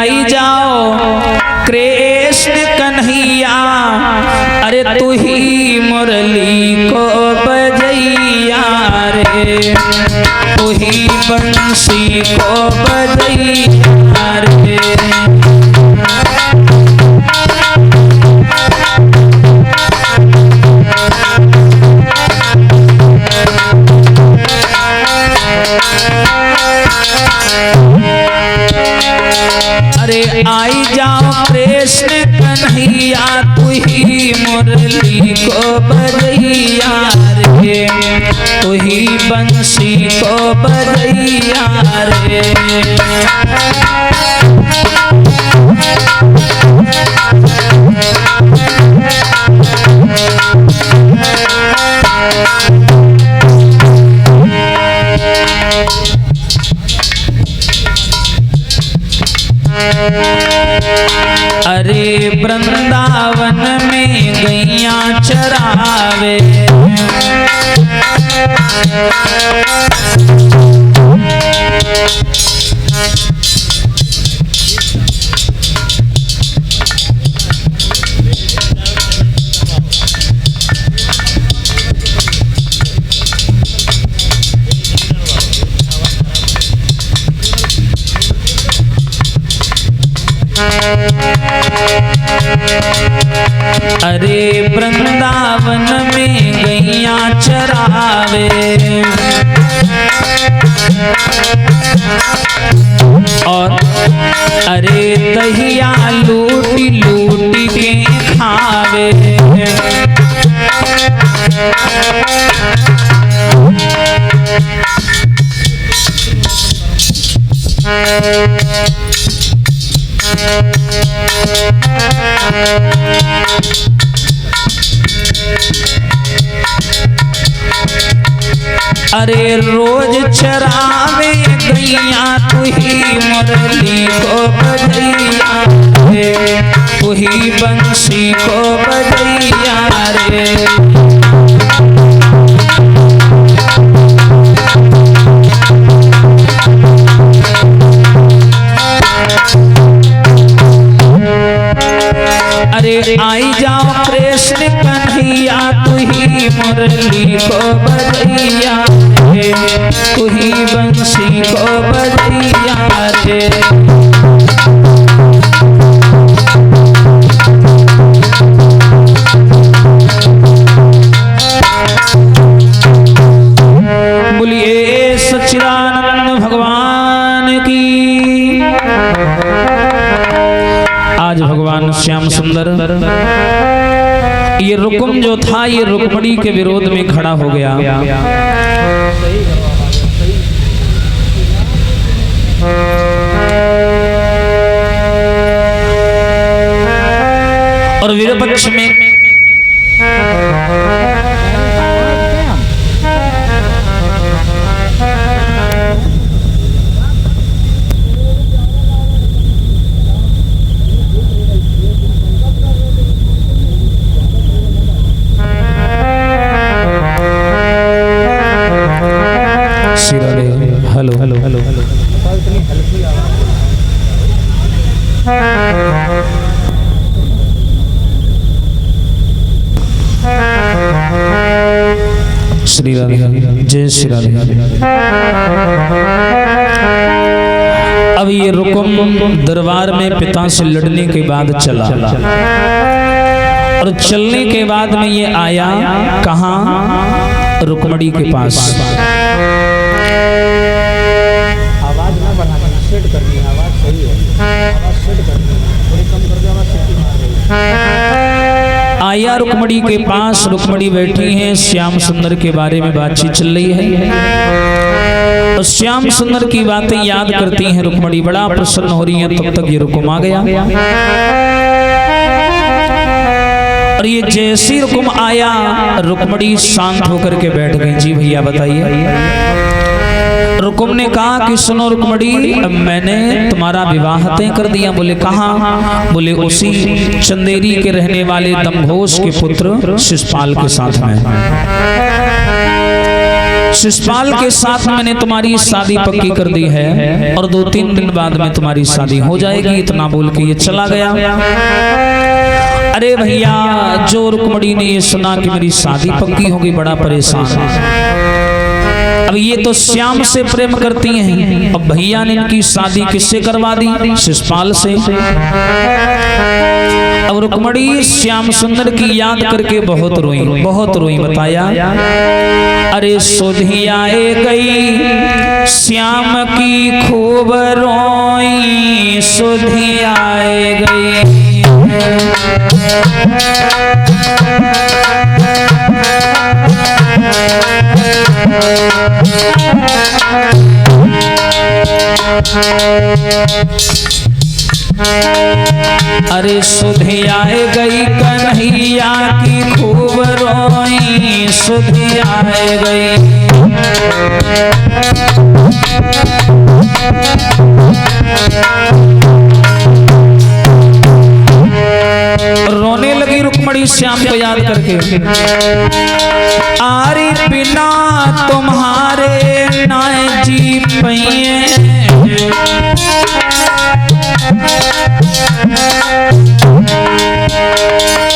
आई जाओ कृष्ण कन्हैया, अरे तू ही मुरली को बजैया रे, तू ही बंसी को बजैया रे। अरे आई जाओ कृष्ण कन्हैया, तू ही मुरली को बजैया रे, तू ही बंसी को बजैया रे। अरे वृंदावन में गैया चरावे, अरे वृंदावन में गैया चरावे, और अरे दहिया लूटी लूटी के खावे। अरे रोज चरावे गैया, तू ही मुरली को बजैया रे, तू ही बंसी को बजैया रे। अरे आई जाओ कृष्ण कन्हैया, तू ही मुरली को बजैया रे, तू ही बंसी को बजैया रे। बोलिए सच्चिदानंद भगवान की। आज भगवान श्याम सुंदर ये रुकुम जो था, ये रुक्मणी के विरोध में खड़ा हो गया। और विरुपक्ष में hello hello hello hello Shri Radhe, जय श्री राधे। अब ये रुकुम दरबार में पिता से लड़ने के बाद चला, और चलने के बाद में ये आया कहाँ? रुक्मणी के पास। आवाज ना बढ़ाना, सेट करनी है, आवाज सही है, आवाज सेट करनी है, थोड़ी कम कर दो, आवाज सेट मार रही है। आया रुक्मणी के पास, रुक्मणी बैठी हैं, श्याम सुंदर के बारे में बातचीत चल रही है। तो श्याम सुंदर की बातें याद करती हैं रुक्मणी, बड़ा प्रसन्न हो रही है। तब तक ये रुकुम आ गया, और ये जैसी रुकुम आया रुक्मणी शांत होकर के बैठ गई। जी भैया बताइए। रुकुम ने कहा कि सुनो रुक्मणी, मैंने तुम्हारा विवाह तय कर दिया। बोले कहाँ? बोले उसी चंदेरी के रहने वाले दम्भोज के पुत्र शिशुपाल के साथ में। शिषपाल के साथ मैंने तुम्हारी शादी पक्की कर दी है और 2-3 दिन बाद में तुम्हारी शादी हो जाएगी। इतना बोल के ये चला गया। अरे भैया, जो रुक्मणी ने ये सुना कि मेरी शादी पक्की होगी, बड़ा परेशान। अब ये तो श्याम से प्रेम करती हैं, अब भैया ने इनकी शादी किससे करवा दी? शिषपाल से। अब रुक्मणी श्याम सुंदर की याद करके बहुत रोई। बताया, अरे सुधियाए गई श्याम की खूब रोई, सुधियाए गई। अरे सुधियाए गई कन्हैया की खूब रोई, सुधियाए गई। रोने लगी रुक्मणी श्याम को याद करके। आरे बिना तुम्हारे ना जी पइए,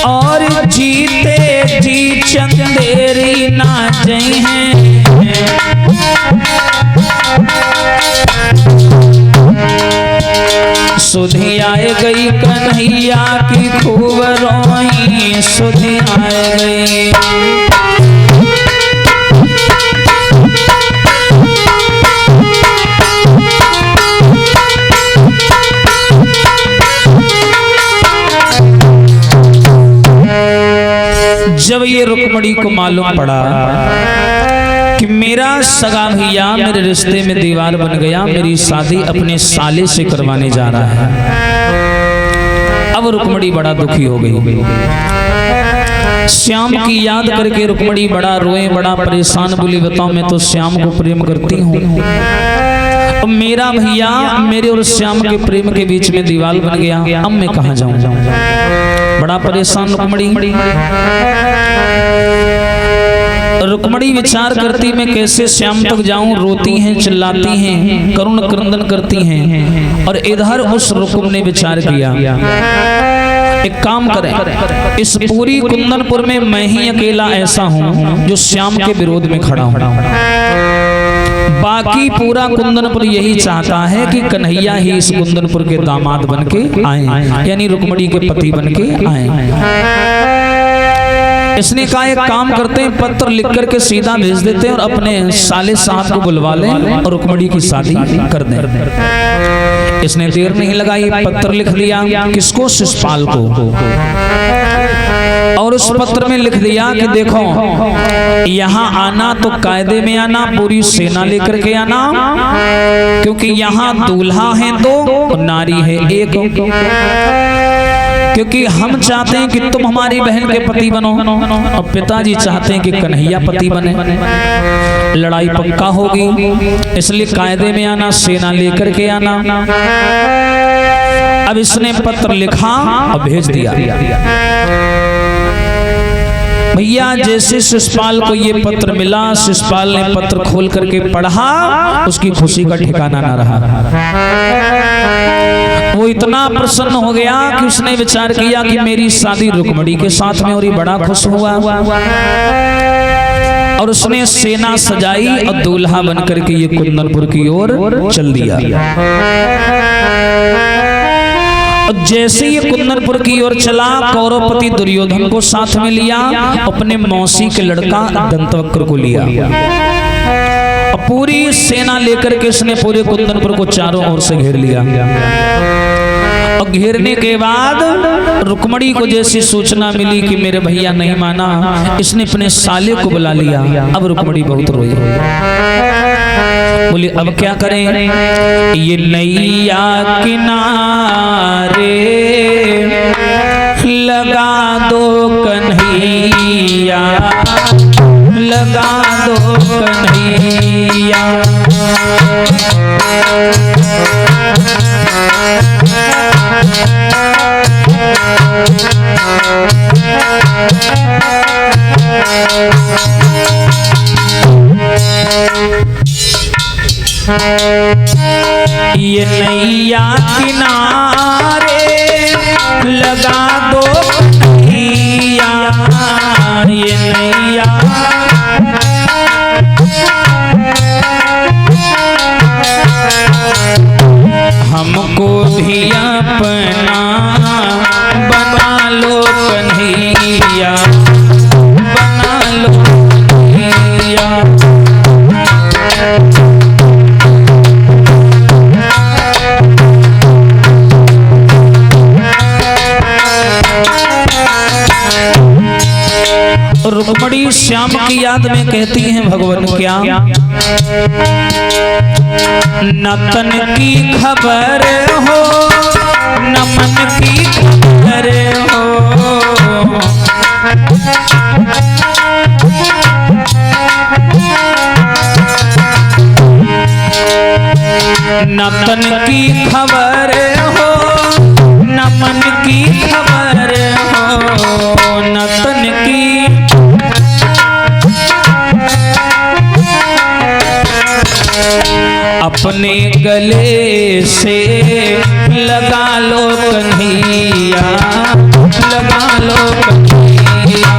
और जीते जी चंदेरी ना जई हैं। सुधियाए गई कन्हैया की खूब रोई, सुधियाए गई। जब ये रुक्मणी को मालूम पड़ा कि मेरा सगा भैया मेरे रिश्ते में दीवार बन गया, मेरी शादी अपने साले से करवाने जा रहा है, अब रुक्मणी बड़ा दुखी हो गई। श्याम की याद करके रुक्मणी बड़ा रोए, बड़ा परेशान। बोली, बताओ, मैं तो श्याम को प्रेम करती हूँ, अब मेरा भैया मेरे और श्याम के प्रेम के बीच में दीवार बन गया, अब मैं कहाँ जाऊँ? बड़ा परेशान रुक्मणी विचार करती, मैं कैसे श्याम तक जाऊं? रोती हैं, चिल्लाती हैं, करुण क्रंदन करती हैं। और इधर उस रुक्म ने विचार किया, एक काम करें, इस पूरी कुंदनपुर में मैं ही अकेला ऐसा हूं जो श्याम के विरोध में खड़ा हूं। बाकी पूरा कुंदनपुर यही चाहता है कि कन्हैया ही इस कुंदनपुर के दामाद बनके आए, यानी रुक्मणी के पति बनके आए। इसने कहा, एक काम करते हैं, पत्र लिख करके सीधा भेज देते हैं और अपने साले साहब को बुलवा लें और रुक्मणी की शादी कर दें। इसने देर नहीं लगाई, पत्र लिख दिया। किसको? शिषपाल को। और उस पत्र में लिख दिया कि देखो, यहाँ आना तो कायदे में आना, पूरी सेना लेकर के आना, क्योंकि यहाँ दूल्हा है दो, नारी है एक, क्योंकि हम चाहते हैं कि तुम हमारी बहन के पति बनो और पिताजी चाहते हैं कि कन्हैया पति बने। लड़ाई पक्का होगी, इसलिए कायदे में आना, सेना लेकर के आना। अब इसने पत्र लिखा और भेज दिया। भैया जैसे शिषपाल को ये पत्र मिला, शिषपाल ने पत्र खोल करके पढ़ा, उसकी खुशी का ठिकाना ना रहा। वो इतना प्रसन्न हो गया कि उसने विचार किया कि मेरी शादी रुक्मणी के साथ में, और ये बड़ा खुश हुआ। और उसने सेना सजाई और दूल्हा बनकर के ये कुंदनपुर की ओर चल दिया। और जैसे ये कुंदनपुर की ओर चला, कौरवपति दुर्योधन को साथ में लिया, अपने मौसी के लड़का दंतवक्र को लिया। पूरी सेना लेकर के इसने पूरे कुंदनपुर को चारों ओर से घेर लिया। और घेरने के बाद रुक्मणी को जैसी सूचना मिली कि मेरे भैया नहीं माना, इसने अपने साले को बुला लिया। अब रुक्मणी बहुत रोई, बोली अब क्या करें? ये नैया किनारे लगा दो कन्हैया, लगा दो कन्हैया। ये नैया किनारे लगा दो कन्हैया, ये नैया हमको भी अपना बना लो कन्हैया, बना लो कन्हैया। रुक्मणी श्याम की याद में कहती हैं भगवान क्या, न तन की खबर हो न मन की खबर हो, न तन की खबर हो न मन की खबर हो, न तन की अपने गले से लगा लो कन्हैया, लगा लो कन्हैया।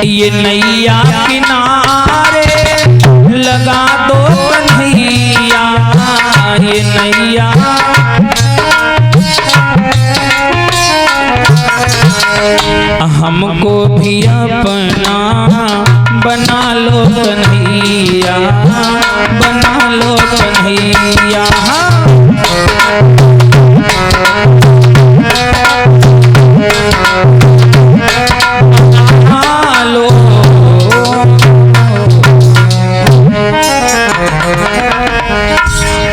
ये नैया किनारे लगा दो कन्हैया, ये नैया हमको भी अपना बना लो कन्हैया, बना लो कन्हैया।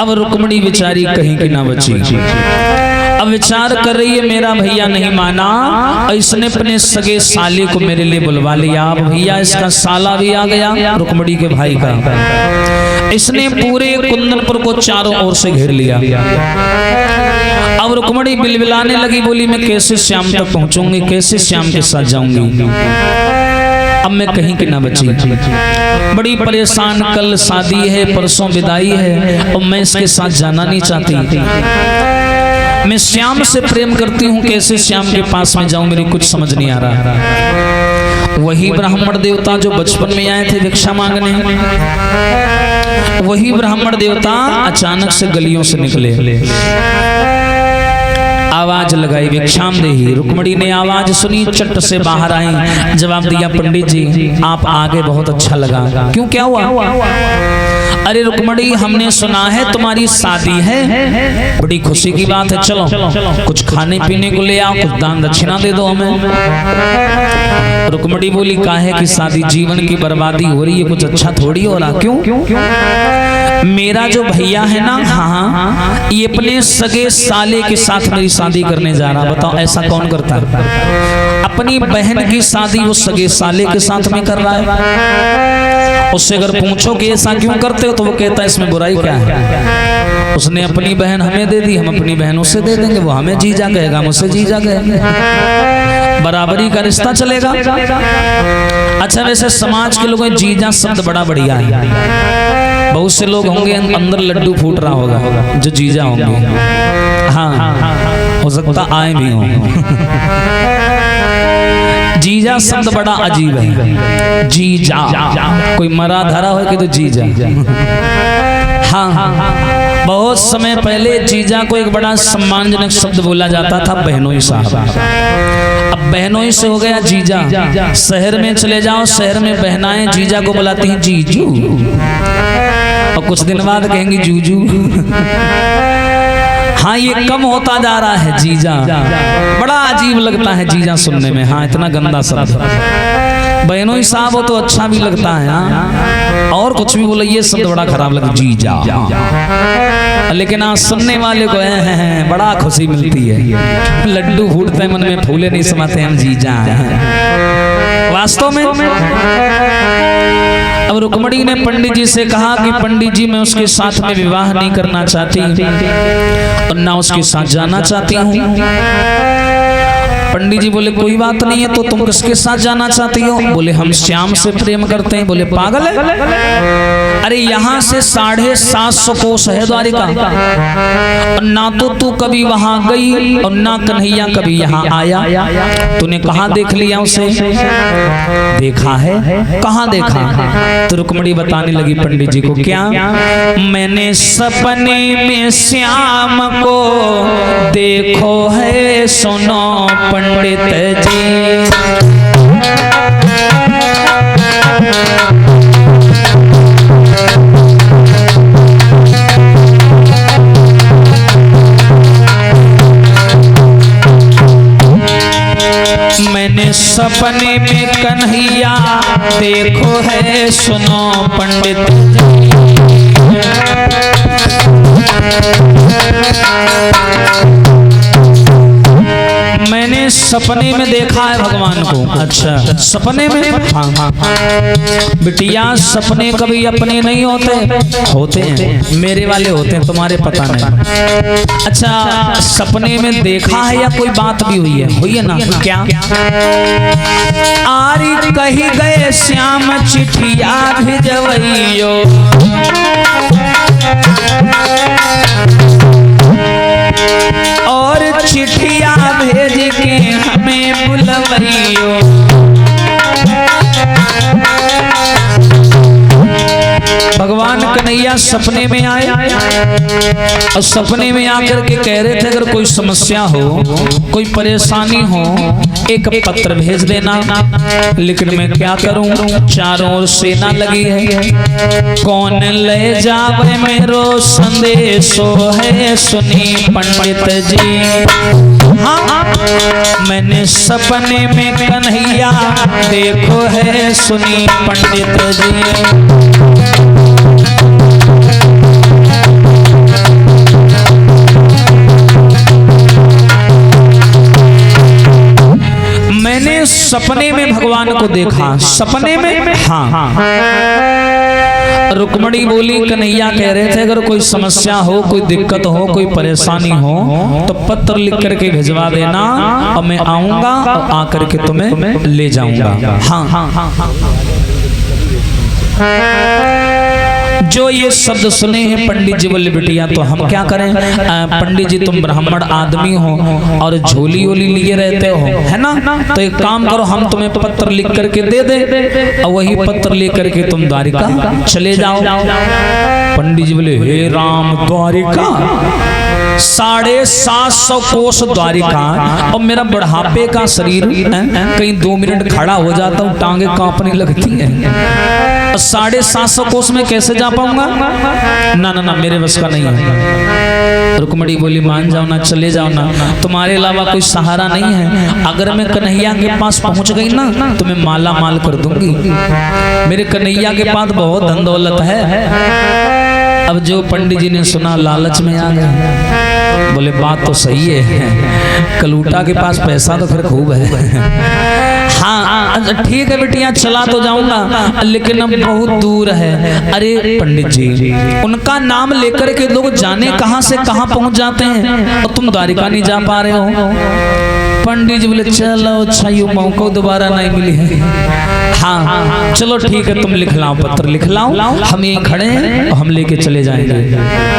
अब रुक्मणी बेचारी कहीं की ना बची, अब विचार कर रही है मेरा भैया नहीं माना, इसने अपने सगे साले को मेरे लिए बुलवा लिया। अब भैया इसका साला भी आ गया रुक्मणी के भाई का, इसने पूरे कुंदनपुर को चारों ओर से घेर लिया। अब रुक्मणी बिलबिलाने लगी, बोली मैं कैसे श्याम तक पहुंचूंगी, कैसे श्याम के साथ जाऊंगी, अब मैं कहीं की ना बची, बड़ी परेशान, कल शादी है परसों विदाई है और मैं इसके साथ जाना नहीं चाहती, मैं श्याम से प्रेम करती हूँ, कैसे श्याम के पास में जाऊं, मेरी कुछ समझ नहीं आ रहा। वही ब्राह्मण देवता जो बचपन में आए थे भिक्षा मांगने, वही ब्राह्मण देवता अचानक से गलियों से निकले, आवाज लगाई भिक्षाम देही। रुक्मणी ने आवाज सुनी, चट से बाहर आई, जवाब दिया पंडित जी आप आगे बहुत अच्छा लगा। क्यों क्या हुआ? अरे रुक्मणी हमने सुना है तुम्हारी शादी है, बड़ी खुशी की बात है, चलो कुछ खाने पीने को ले आओ, कुछ दान दक्षिणा दे दो हमें। रुक्मणी बोली काहे की शादी, जीवन की बर्बादी हो रही है, कुछ अच्छा थोड़ी हो रहा। क्यों? मेरा जो भैया है ना, हाँ ये अपने सगे साले के साथ मेरी शादी करने जा रहा। बताओ ऐसा कौन करता है? अपनी बहन की शादी वो सगे साले के साथ में कर रहा है। उससे अगर पूछो कि ऐसा क्यों करते हो तो वो कहता है इसमें बुराई क्या है, उसने अपनी बहन हमें दे दी, हम अपनी बहन उससे दे देंगे, वो हमें जीजा कहेगा हम उससे जीजा कहेंगे, बराबरी का रिश्ता चलेगा। अच्छा वैसे समाज के लोगों जीजा शब्द बड़ा बढ़िया है, बहुत से लोग होंगे अंदर लड्डू फूट रहा होगा जो जीजा होंगे, हाँ हो सकता आए भी हों। जीजा शब्द बड़ा अजीब है, जीजा कोई मरा धरा हो कि तो जीजा, हाँ बहुत समय पहले जीजा को एक बड़ा सम्मानजनक शब्द बोला जाता था बहनोई साहब, अब बहनोई से हो गया जीजा। शहर में चले जाओ, शहर में बहनाएं जीजा को बुलाती हैं जीजू, और कुछ दिन बाद कहेंगी जूजू। हाँ ये कम होता जा रहा है जीजा, बड़ा अजीब लगता है जीजा सुनने में, हाँ इतना गंदा शब्द। बहनोई साहब हो तो अच्छा भी लगता है, हाँ और कुछ भी बोले ये शब्द बड़ा खराब लगता जीजा, लेकिन हाँ सुनने वाले को है बड़ा खुशी मिलती है, लड्डू फूटते हैं मन में, फूले नहीं समाते हम जीजा। वास्तव में अब रुक्मणी ने पंडित जी से कहा कि पंडित जी मैं उसके साथ में विवाह नहीं करना चाहती और ना उसके साथ जाना चाहती हूँ। पंडित जी बोले कोई बात नहीं है, तो तुम किसके साथ जाना चाहती हो? बोले हम श्याम से प्रेम करते हैं। बोले पागल है, अरे यहाँ से 750 कोस है द्वारिका, और ना तो तू कभी वहां गई और ना कन्हैया कभी यहाँ आया। तूने कहाँ देख लिया उसे? देखा है? कहाँ देखा? तो रुक्मणी बताने लगी पंडित जी को, क्या? मैंने सपने में श्याम को देखो है, सुनो पंडित जी। मैंने सपने में कन्हैया देखो है, सुनो पंडित जी। मैंने सपने में देखा है भगवान को। अच्छा, सपने में? हाँ। बिटिया सपने कभी अपने नहीं होते हैं, मेरे वाले होते हैं, तुम्हारे पता नहीं। अच्छा, सपने में देखा है या कोई बात भी हुई है ना? क्या? आरी कही गए श्याम चिट्ठिया भिजवैयो, और चिट्ठिया भेज के हमें बुलवैयो। भगवान कन्हैया सपने में आए और सपने में आकर के कह रहे थे अगर कोई समस्या हो, कोई परेशानी हो, एक पत्र भेज देना। लेकिन मैं क्या करूं, चारों ओर सेना लगी है, कौन ले जावे मेरो संदेशो है, सुनी पंडित जी। हाँ, मैंने सपने में कन्हैया देखो है, सुनी पंडित जी। मैंने सपने में भगवान को देखा। सपने में? हाँ। रुक्मणी बोली कन्हैया कह रहे थे अगर कोई समस्या हो, कोई दिक्कत हो, कोई परेशानी हो तो पत्र लिख करके भिजवा देना और मैं आऊंगा और आकर के तुम्हें ले जाऊंगा। हाँ। जो ये शब्द सुने हैं पंडित जी बोले बिटिया तो हम क्या करें? पंडित जी तुम ब्राह्मण आदमी हो और झोली ओली लिए रहते हो, है ना? तो एक काम करो, हम तुम्हें पत्र लिख करके दे दे और वही पत्र लेकर के तुम द्वारिका चले जाओ। पंडित जी बोले हे राम, द्वारिका 750 कोस द्वारिका, और मेरा बढ़ापे का शरीर कहीं 2 मिनट खड़ा हो जाता हूँ, टांगे कांपने लगती हैं। 750 कोस में कैसे जा पाऊंगा? ना मेरे बस का नहीं है। रुक्मणी बोली मान जाओ ना, चले जाओ ना, तुम्हारे अलावा कोई सहारा नहीं है। अगर मैं कन्हैया के पास पहुंच गई ना तो मैं माला माल कर दूंगी। मेरे कन्हैया के पास बहुत धन दौलत है। अब जो पंडित जी ने सुना लालच में आ गए, बोले बात तो सही है, कलूटा के पास पैसा तो फिर खूब है। हाँ ठीक है बेटिया, चला तो जाऊंगा लेकिन अब बहुत दूर है। अरे पंडित जी, उनका नाम लेकर के लोग जाने कहां से कहां पहुंच जाते हैं और तुम द्वारिका नहीं जा पा रहे हो। पंडित जी बोले चलो अच्छा, ये मौका दोबारा नहीं मिली है। हाँ चलो ठीक है, तुम लिख लाओ, पत्र लिख लाओ, हम यहीं खड़े हैं और हम लेके चले जाएंगे।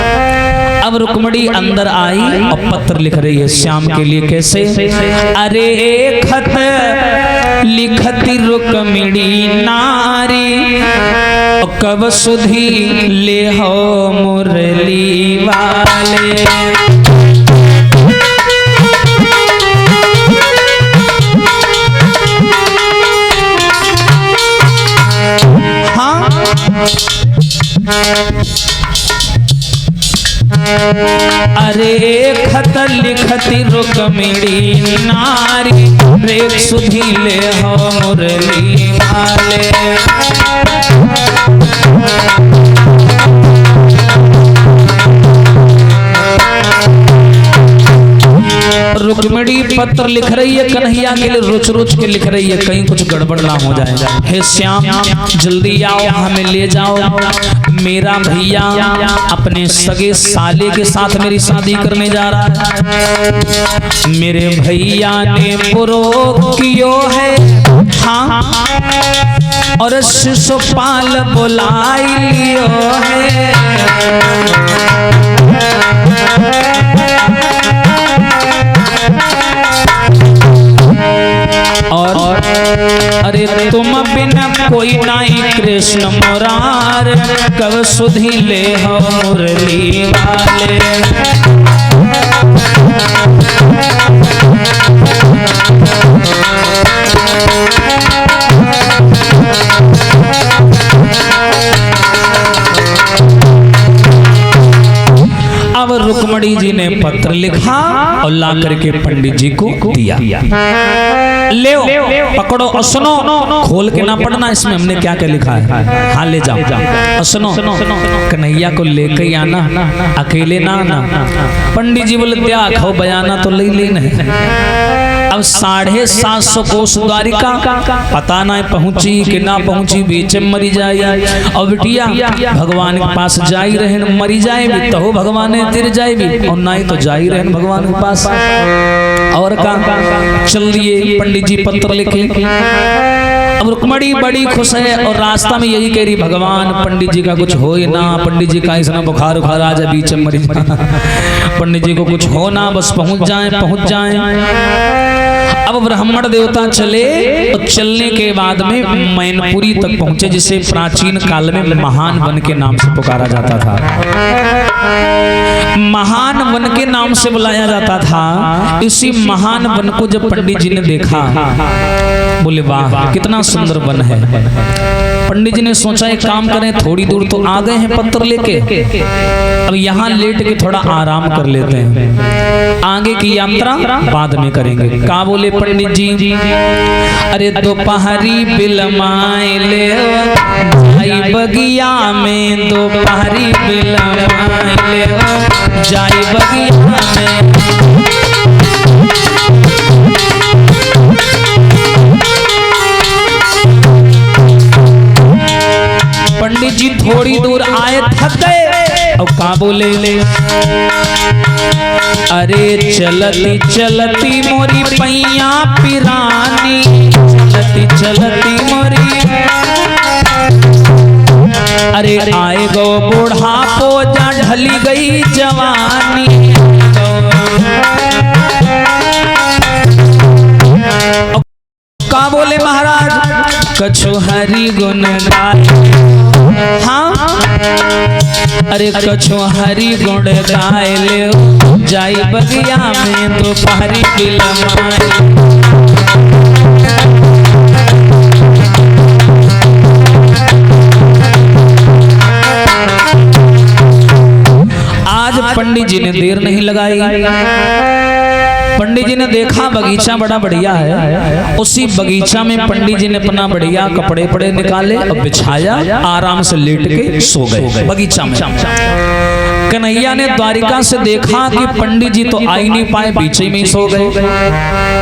अब रुक्मणी अंदर आई और पत्र लिख रही है श्याम के लिए। कैसे? अरे खत लिखती रुक्मिणी नारी, कब सुधी ले हो मुरली वाले। अरे खत लिखती रुक्मिणी नारी, रे सुधी ले हो मुरली वाले। रुक्मिणी रुक्मणी पत्र लिख रही है कन्हैया के लिए, रुच रुच के लिख रही है, कहीं कुछ गड़बड़ ना हो जाए। हे श्याम जल्दी आओ, हमें ले जाओ, मेरा भैया अपने सगे साले के साथ मेरी शादी करने जा रहा है। मेरे भैया ने पुरो कियो है, हाँ, और शिशुपाल बुलाई लियो है। और अरे तुम बिना कोई नाई कृष्ण मुरार, कब सुधी ले हो मुरली वाले। अब रुक्मणी जी ने पत्र लिखा और ला करके पंडित जी को दिया। ले पकड़ो और सुनो, खोल के ना पढ़ना इसमें हमने क्या क्या लिखा है। हाँ ले जाओ और सुनो, कन्हैया को लेके आना, अकेले ना आना। पंडित जी बोले त्या खाओ बयाना तो ले लेना है। अब 750 कोस द्वारिका पता ना पहुंची कि ना पहुंची, बीच में मरी जाए। और बिटिया भगवान के पास जाई रहे, मरी जाए भी तो भगवान तिर जाए भी, और ना ही तो जाई रहे भगवान के पास। और का चल दिए पंडित जी पत्र लिखे। अब रुक्मणी बड़ी खुश है और रास्ता में यही कह रही, भगवान पंडित जी का कुछ हो ना, पंडित जी का इसना बुखार उखार आ जाए, बीच में मरी जाए, पंडित जी को कुछ हो ना, बस पहुंच जाए। अब ब्राह्मण देवता चले और चलने के बाद में मैनपुरी तक पहुंचे, जिसे प्राचीन काल में महान वन के नाम से पुकारा जाता था। महान वन के नाम से बुलाया जाता था। इसी महान वन को जब पंडित जी ने देखा, बोले वाह कितना सुंदर वन है। पंडित जी ने सोचा एक काम करें, थोड़ी दूर तो आ गए हैं पत्र लेके, अब यहाँ लेट के थोड़ा आराम कर लेते हैं, आगे की यात्रा बाद में करेंगे। का बोले पंडित जी, अरे दोपहरी बिलमाए ले जाई बगिया में, दोपहरी बिलमाए ले जाई बगिया में। पंडित जी थोड़ी दूर आए, थक गए और का बोले, अरे चलती चलती मोरी पैया पिरानी, चलती चलती मोरी, अरे आए गो बुढ़ापो जा ढली गई जवानी। का बोले महाराज, कछु हरि गुण गाए, हाँ, अरे कछु हरि गुण गाए ले जाई बगिया में, दोपहरी बिलमाए। आज पंडित जी ने देर नहीं लगाई। पंडित जी ने देखा बगीचा बड़ा बढ़िया है, उसी बगीचा में पंडित जी ने अपना बढ़िया कपड़े पड़े निकाले और बिछाया, आराम से लेट के सो गए बगीचा में। कन्हैया ने द्वारिका से देखा कि पंडित जी तो आ ही नहीं पाए, बीच में ही सो गए।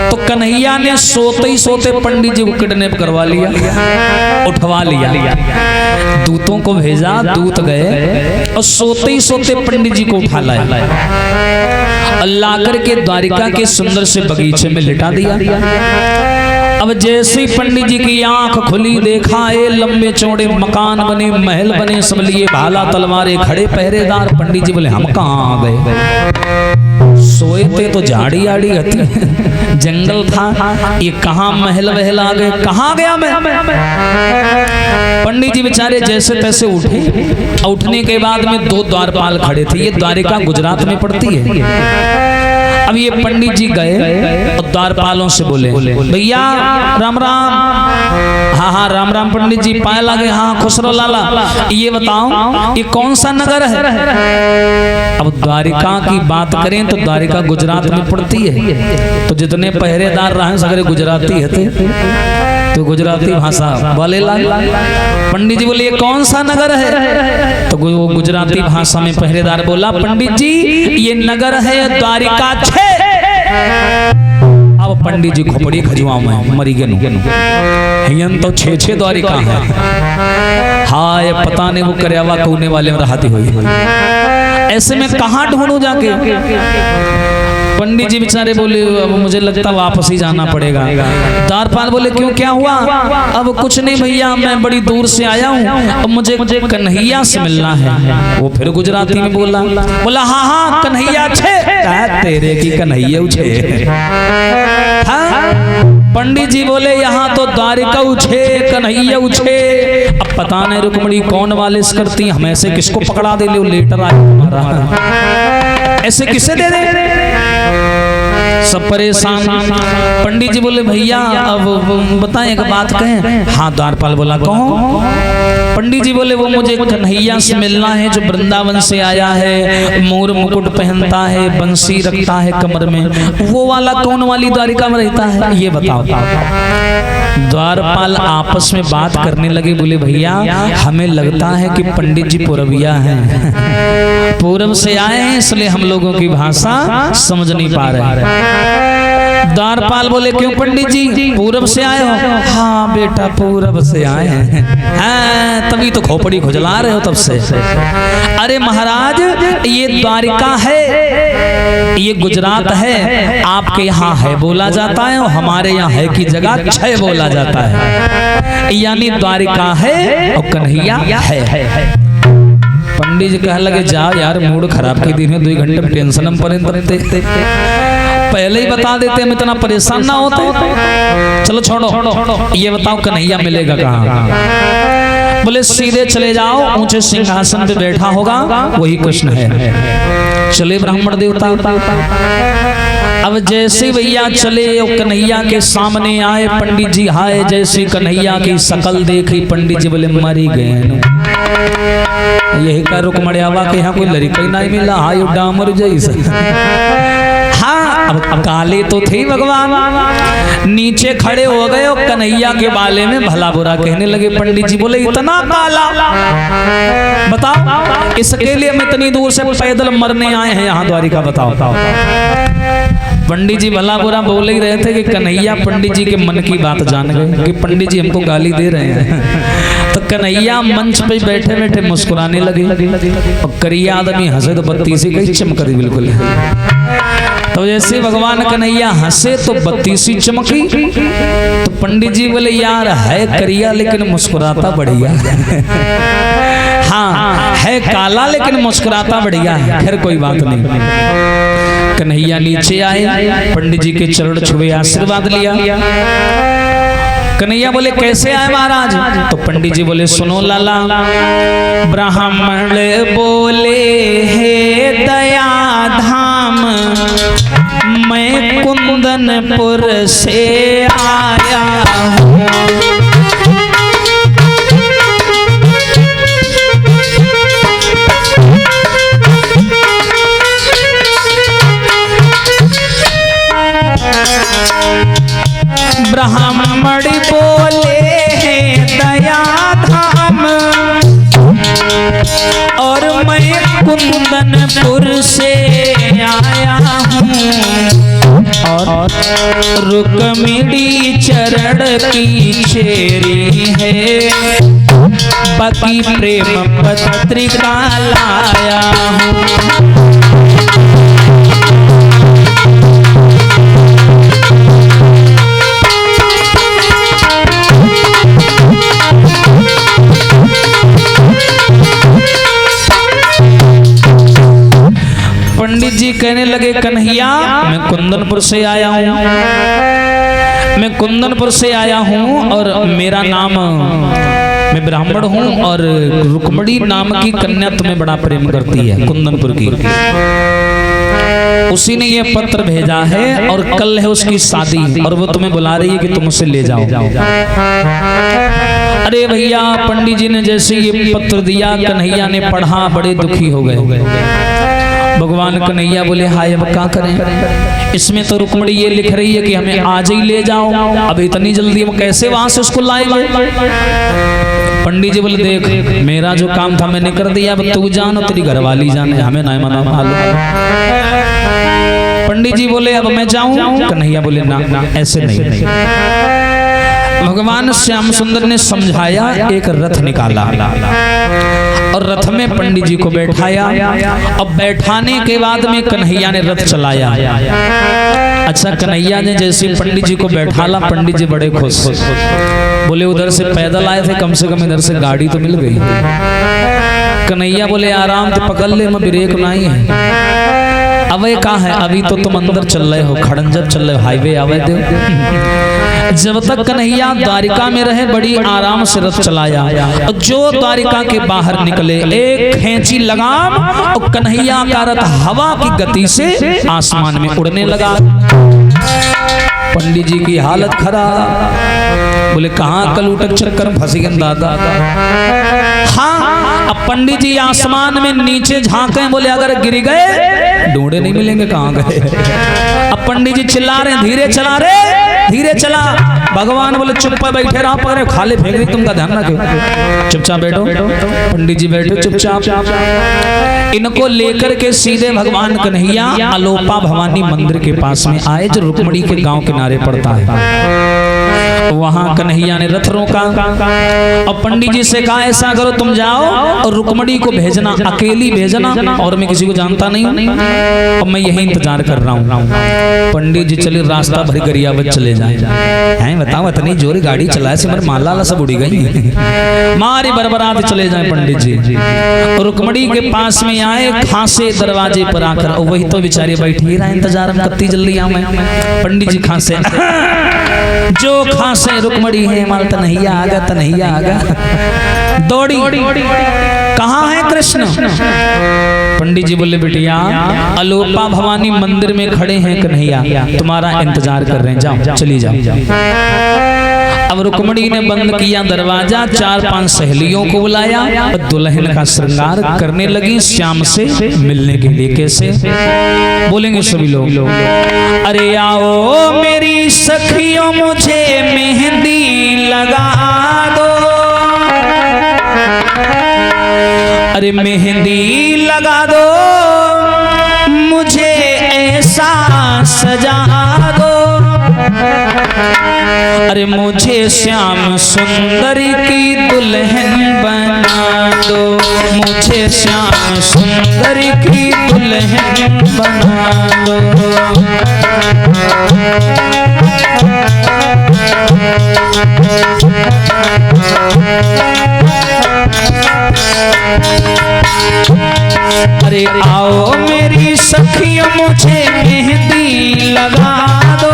तो कन्हैया ने सोते ही सोते पंडित जी को किडनैप करवा लिया, उठवा लिया, दूतों को भेजा, दूत गए और सोते ही सोते पंडित जी को उठा लाया, ला करके द्वारिका के सुंदर से बगीचे में लिटा दिया। अब जैसे ही पंडित जी की आंख खुली, देखा ये लंबे चौड़े मकान बने, महल बने, सब लिए भाला तलवारें, खड़े पहरेदार। पंडित जी बोले हम कहाँ आ गए, सोए थे तो झाड़ी आड़ी हती, जंगल था, ये कहाँ महल वहल आ गए, कहाँ गया मैं। पंडित जी बेचारे जैसे तैसे उठे, उठने के बाद में 2 द्वारपाल खड़े थे। ये द्वारिका गुजरात में पड़ती है। अब ये पंडित जी गए और द्वारपालों से बोले, भैया राम राम। हाँ हाँ राम राम पंडित जी, पाए लागे। हाँ खुश रहो लाला, ये बताओ ये कौन सा नगर है। अब द्वारिका की बात करें तो द्वारिका गुजरात में पड़ती है, तो जितने पहरेदार रहे सगरे गुजराती है, तो गुजराती भाषा बोले लाल। पंडित जी बोले ये कौन सा नगर है, तो वो गुजराती भाषा में पहरेदार बोला, पंडित जी ये नगर है द्वारिका 6। अब पंडित जी खोपड़ी खजुआ में मरी गए हियन तो 6 द्वारिका है। हाय पता नहीं वो करयावा कोने वाले में रहती हुई। ऐसे में कहाँ ढूंढूं जाके? पंडित जी बेचारे बोले अब मुझे लगता वापस ही जाना पड़ेगा। द्वारपाल बोले क्यों, क्या हुआ? अब कुछ नहीं भैया, मैं बड़ी दूर से आया हूँ, अब मुझे कन्हैया से मिलना है। वो फिर गुजराती में बोला हाँ हाँ कन्हैया छे तेरे की कन्हैया उछे। पंडित जी बोले यहाँ तो द्वारिका उछे कन्हैया उछे। अब पता नहीं रुक्मणी कौन वालिस करती, हम ऐसे किसको पकड़ा दे, लेटर आया ऐसे किसे दे दे, सब परेशान। पंडित जी बोले भैया अब बताएं एक बात कहें। हाँ द्वारपाल बोला कहो। पंडित जी बोले वो मुझे कन्हैया से मिलना है जो वृंदावन से आया है, मोर मुकुट पहनता है, बंसी रखता है कमर में, वो वाला कौन वाली द्वारिका में रहता है ये बताओ। द्वारपाल आपस में बात करने लगे, बोले भैया हमें लगता है कि पंडित जी पूर्विया हैं, पूर्व से आए हैं इसलिए हम लोगों की भाषा समझ नहीं पा रहे। द्वारपाल बोले क्यों पंडित जी पूरब से आए हो? हाँ बेटा पूरब से आए हैं। हाँ, तभी तो खोपड़ी खुजला रहे हो तब से। अरे महाराज ये द्वारिका है, ये गुजरात है, आपके यहाँ है बोला जाता है और हमारे यहाँ है की जगह छह बोला जाता है, यानी द्वारिका है और कन्हैया है। पंडित जी कह लगे जाओ यार मूड खराब के दिन है, 2 घंटे में टेंशन में पड़े, पहले ही बता देते हम इतना परेशान ना होते। चलो छोड़ो ये बताओ कन्हैया मिलेगा कहाँ? बोले सीधे चले जाओ, ऊंचे सिंहासन पे बैठा होगा वही कृष्ण है। चले ब्राह्मण देवता। अब जैसे भैया चले और कन्हैया के सामने आए पंडित जी, हाय जैसे कन्हैया की शकल देखी पंडित जी बोले मरी गए। यही का रुकमड़ियावा के यहाँ कोई लड़का ही नहीं मिला, हाय डामर जैसे। हाँ अब काले तो थे भगवान, नीचे खड़े हो गए और कन्हैया के बाले में भला बुरा कहने लगे। पंडित जी बोले इतना काला, बताओ इसके लिए हम इतनी दूर से पैदल मरने आए हैं यहाँ द्वारिका, बताओ। पंडित जी भला बुरा बोल ही रहे थे कि कन्हैया पंडित जी के मन की बात जान गए कि पंडित जी हमको गाली दे रहे हैं। तो कन्हैया मंच पे बैठे बैठे मुस्कुराने लगे और करिया आदमी हंसे तो बत्ती सी कहीं चमक दी बिल्कुल। तो जैसे भगवान कन्हैया हंसे तो बत्ती सी चमकी। तो पंडित जी बोले यार है करिया लेकिन मुस्कुराता बढ़िया। हाँ है काला लेकिन मुस्कुराता बढ़िया है। खैर कोई बात नहीं। कन्हैया नीचे आए, पंडित जी के चरण छुए आशीर्वाद लिया। कन्हैया बोले कैसे आए महाराज? तो पंडित जी बोले सुनो लाला, ब्राह्मण बोले हे दया धाम, मैं कुंदनपुर से आया हूँ। ब्राह्मण बोले हैं दया धाम और मैं कुंदनपुर से आया हूँ और रुक्मिणी चरण की चेरी है, बाकी प्रेम पत्रिका लाया हूँ। पंडित जी कहने लगे कन्हैया मैं कुंदनपुर से आया हूँ, मैं कुंदनपुर से आया हूँ और मेरा नाम, मैं ब्राह्मण हूँ और रुक्मिणी नाम की कन्या तुम्हें बड़ा प्रेम करती है कुंदनपुर की, उसी ने ये पत्र भेजा है और कल है उसकी शादी और वो तुम्हें बुला रही है कि तुम उसे ले जाओ। अरे भैया पंडित जी ने जैसे ये पत्र दिया कन्हैया ने पढ़ा, बड़े दुखी हो गए। भगवान कन्हैया बोले हाय अब क्या करें, इसमें तो रुक्मिणी ये लिख रही है कि हमें आज ही ले जाओ, अब इतनी जल्दी हम कैसे वहां से उसको लाएंगे। पंडित जी बोले देख मेरा जो काम था मैंने कर दिया, अब तू जान और तेरी घरवाली जाने, हमें नहीं मना मालूम। पंडित जी बोले अब मैं जाऊं? कन्हैया बोले ना ऐसे नहीं। भगवान श्याम सुंदर ने समझाया, एक रथ निकाला और रथ में पंडित जी को बैठाया। अब बैठाने के बाद में कन्हैया ने रथ चलाया। अच्छा, कन्हैया ने जैसे पंडित जी को बैठाला, पंडित जी बड़े खुश, बोले उधर से पैदल आए थे, कम से कम इधर से गाड़ी तो मिल गई। कन्हैया बोले आराम से पकड़ ले, मैं ब्रेक नहीं है। अब ये कहा है, अभी तो तुम अंदर चल रहे हो, खड़ंजर चल रहे हो, हाईवे आवे दे। जब तक कन्हैया द्वारिका में रहे बड़ी आराम से रथ चलाया। जो द्वारिका के बाहर निकले, एक खींची लगाम और कन्हैया का रथ हवा की गति से आसमान में उड़ने लगा। पंडित जी की हालत खराब, बोले कहाँ कल उटक चक्कर में फंस गए दादा। हाँ, अब पंडित जी आसमान में नीचे झांके, बोले अगर गिर गए ढूंढे नहीं मिलेंगे, कहाँ गए। अब पंडित जी चिल्ला रहे, धीरे चला रे, धीरे चला। भगवान बोले चुप पर बैठे रहो, पकड़े खाले फेंक दी, तुमका ध्यान रखो, चुपचाप बैठो। पंडित जी बैठे चुपचाप। इनको लेकर के सीधे भगवान कन्हैया अलोपा भवानी मंदिर के पास में आए, जो रुक्मणी के गांव किनारे पड़ता है। वहां कन्हैया ने रथ रोका और पंडित जी से कहा ऐसा करो, तुम जाओ और रुक्मणी को भेजना, अकेली भेजना, और मैं किसी को जानता नहीं हूं, और मैं यही इंतजार कर रहा हूं। पंडित जी चले, रास्ता भर गरियावत चले जाए हैं, बताओ इतनी जोर गाड़ी चलाए से मेरे माला सब उड़ी गई, मारे बरबरात चले जाए पंडित जी। रुक्मणी के पास में आए, खांसे दरवाजे पर आकर, और वही तो बेचारे बैठी रहा इंतजार में, कत्ती जल्दी आऊं मैं। पंडित जी खांसे, जो खांसे रुक्मणी है, माल तन्हैया आगा, तन्हैया आगा, दौड़ी, कहाँ है कृष्ण? पंडित जी बोले बिटिया अलोपा भवानी मंदिर में खड़े हैं कन्हैया, तुम्हारा इंतजार कर रहे हैं, जाओ चली जाओ। अब रुक्मणी ने बंद किया दरवाजा, 4-5 सहेलियों को बुलाया और दुल्हन का श्रृंगार करने लगी श्याम से मिलने के लिए। कैसे बोलेंगे सभी लोग? अरे आओ मेरी सखियों मुझे मेहंदी लगा दो, अरे मेहंदी लगा दो, मुझे ऐसा सजा दो, अरे मुझे श्याम सुंदर की दुल्हन बना दो, मुझे श्याम सुंदर की दुल्हन बना दो। अरे आओ मेरी सखियों मुझे मेहंदी लगा दो,